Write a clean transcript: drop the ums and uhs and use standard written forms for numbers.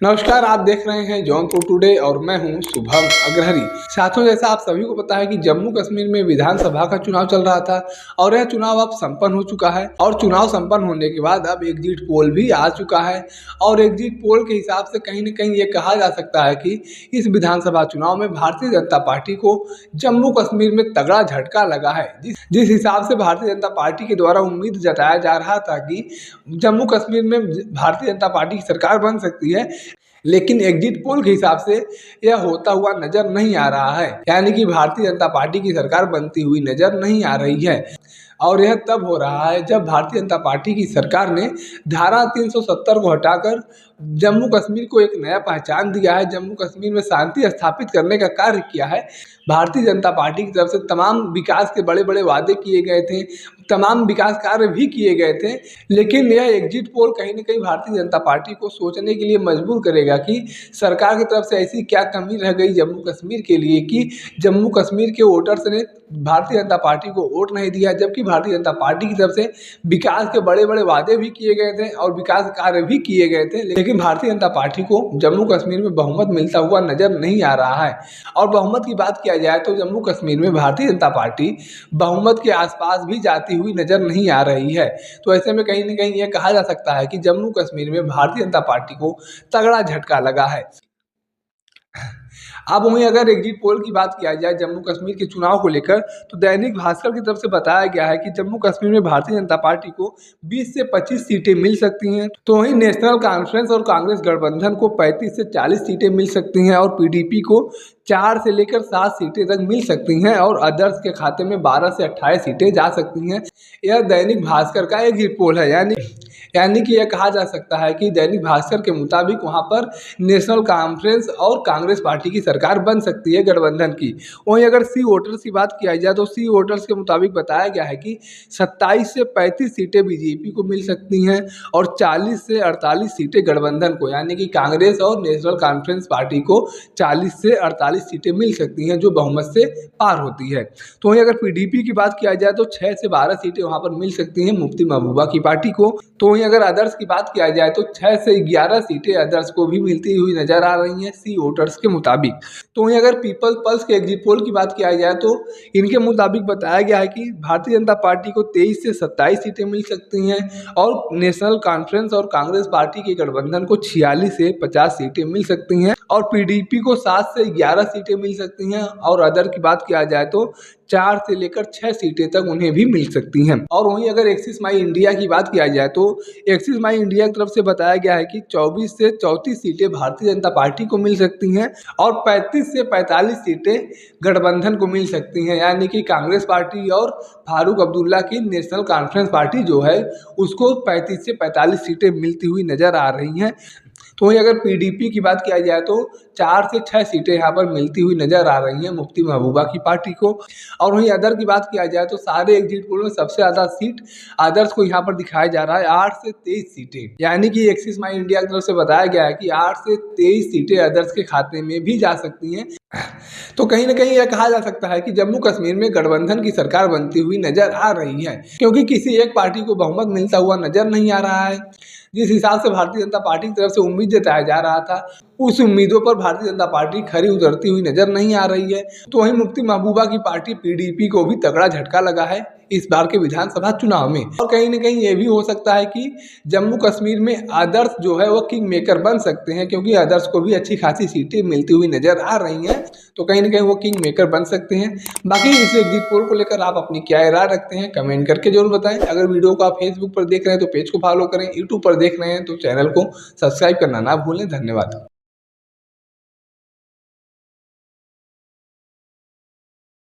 नमस्कार, आप देख रहे हैं जौनपुर टुडे और मैं हूं शुभम अग्रहरी। साथियों, जैसा आप सभी को पता है कि जम्मू कश्मीर में विधानसभा का चुनाव चल रहा था और यह चुनाव अब संपन्न हो चुका है। और चुनाव संपन्न होने के बाद अब एग्जिट पोल भी आ चुका है और एग्जिट पोल के हिसाब से कहीं न कहीं ये कहा जा सकता है कि इस विधानसभा चुनाव में भारतीय जनता पार्टी को जम्मू कश्मीर में तगड़ा झटका लगा है। जिस हिसाब से भारतीय जनता पार्टी के द्वारा उम्मीद जताया जा रहा था कि जम्मू कश्मीर में भारतीय जनता पार्टी की सरकार बन सकती है, लेकिन एग्जिट पोल के हिसाब से यह होता हुआ नजर नहीं आ रहा है। यानी कि भारतीय जनता पार्टी की सरकार बनती हुई नजर नहीं आ रही है। और यह तब हो रहा है जब भारतीय जनता पार्टी की सरकार ने धारा 370 को हटाकर जम्मू कश्मीर को एक नया पहचान दिया है, जम्मू कश्मीर में शांति स्थापित करने का कार्य किया है। भारतीय जनता पार्टी की तरफ से तमाम विकास के बड़े बड़े वादे किए गए थे, तमाम विकास कार्य भी किए गए थे, लेकिन यह एग्जिट पोल कहीं न कहीं भारतीय जनता पार्टी को सोचने के लिए मजबूर करेगा कि सरकार की तरफ से ऐसी क्या कमी रह गई जम्मू कश्मीर के लिए कि जम्मू कश्मीर के वोटर्स ने भारतीय जनता पार्टी को वोट नहीं दिया, जबकि भारतीय जनता पार्टी की तरफ से विकास के बड़े बड़े वादे भी किए गए थे और विकास कार्य भी किए गए थे, लेकिन भारतीय जनता पार्टी को जम्मू कश्मीर में बहुमत मिलता हुआ नजर नहीं आ रहा है। और बहुमत की बात किया जाए तो जम्मू कश्मीर में भारतीय जनता पार्टी बहुमत के आसपास भी जाती हुई नजर नहीं आ रही है। तो ऐसे में कहीं न कहीं यह कहा जा सकता है कि जम्मू कश्मीर में भारतीय जनता पार्टी को तगड़ा झटका लगा है। अब वहीं अगर एग्जिट पोल की बात किया जाए जम्मू कश्मीर के चुनाव को लेकर, तो दैनिक भास्कर की तरफ से बताया गया है कि जम्मू कश्मीर में भारतीय जनता पार्टी को 20 से 25 सीटें मिल सकती हैं। तो वहीं नेशनल कॉन्फ्रेंस और कांग्रेस गठबंधन को 35 से 40 सीटें मिल सकती हैं और पीडीपी को 4 से लेकर 7 सीटें तक मिल सकती हैं और अदर्स के खाते में 12 से 28 सीटें जा सकती हैं। यह दैनिक भास्कर का एग्जिट पोल है। यानी कि यह कहा जा सकता है कि दैनिक भास्कर के मुताबिक वहां पर नेशनल कॉन्फ्रेंस और कांग्रेस पार्टी की सरकार बन सकती है गठबंधन की। वहीं अगर सी वोटर्स की बात किया जाए तो सी वोटर्स के मुताबिक बताया गया है कि 27 से 35 सीटें बीजेपी को मिल सकती हैं और 40 से 48 सीटें गठबंधन को, यानी कि कांग्रेस और नेशनल कॉन्फ्रेंस पार्टी को 40 से 48 सीटें मिल सकती हैं जो बहुमत से पार होती है। तो वहीं अगर पीडीपी की बात किया जाए तो 6 से 12 सीटें वहां पर मिल सकती हैं मुफ्ती महबूबा की पार्टी को। तो वहीं अगर अदर्स की बात किया जाए तो 6 से 11 सीटें अदर्स को भी मिलती हुई नजर आ रही हैं सी वोटर्स के मुताबिक। तो वहीं अगर पीपल पल्स के एग्जिट पोल की बात किया जाए तो इनके मुताबिक बताया गया है कि भारतीय जनता पार्टी को 23 से 27 सीटें मिल सकती हैं और नेशनल कॉन्फ्रेंस और कांग्रेस पार्टी के गठबंधन को 46 से 50 सीटें मिल सकती हैं और पीडीपी को 7 से 11 सीटें मिल सकती हैं और अदर की बात किया जाए तो 4 से लेकर 6 सीटें तक उन्हें भी मिल सकती हैं। और वहीं अगर एक्सिस माई इंडिया की बात किया जाए तो एक्सिस माई इंडिया की तरफ से बताया गया है कि 24 से 34 सीटें भारतीय जनता पार्टी को मिल सकती हैं और 35 से 45 सीटें गठबंधन को मिल सकती हैं, यानी कि कांग्रेस पार्टी और फारूक अब्दुल्ला की नेशनल कॉन्फ्रेंस पार्टी जो है उसको 35 से 45 सीटें मिलती हुई नजर आ रही हैं। तो वहीं अगर पीडीपी की बात किया जाए तो 4 से 6 सीटें यहाँ पर मिलती हुई नजर आ रही हैं मुफ्ती महबूबा की पार्टी को। और वहीं अदर की बात किया जाए तो सारे एग्जिट पोल में सबसे ज़्यादा सीट अदर्स को यहाँ पर दिखाया जा रहा है, 8 से 23 सीटें, यानी कि एक्सिस माई इंडिया की तरफ से बताया गया है कि 8 से 23 सीटें अदर्स के खाते में भी जा सकती हैं। तो कहीं ना कहीं यह कहा जा सकता है कि जम्मू कश्मीर में गठबंधन की सरकार बनती हुई नजर आ रही है, क्योंकि किसी एक पार्टी को बहुमत मिलता हुआ नजर नहीं आ रहा है। जिस हिसाब से भारतीय जनता पार्टी की तरफ से उम्मीद जताया जा रहा था उस उम्मीदों पर भारतीय जनता पार्टी खरी उतरती हुई नजर नहीं आ रही है। तो वहीं मुफ्ती महबूबा की पार्टी पीडीपी को भी तगड़ा झटका लगा है इस बार के विधानसभा चुनाव में। और कहीं ना कहीं ये भी हो सकता है कि जम्मू कश्मीर में अदर्स जो है वो किंग मेकर बन सकते हैं, क्योंकि अदर्स को भी अच्छी खासी सीटें मिलती हुई नजर आ रही हैं। तो कहीं ना कहीं वो किंग मेकर बन सकते हैं। बाकी इस एग्जिट पोल को लेकर आप अपनी क्या राय रखते हैं कमेंट करके जरूर बताएं। अगर वीडियो को आप फेसबुक पर देख रहे हैं तो पेज को फॉलो करें, यूट्यूब पर देख रहे हैं तो चैनल को सब्सक्राइब करना ना भूलें। धन्यवाद।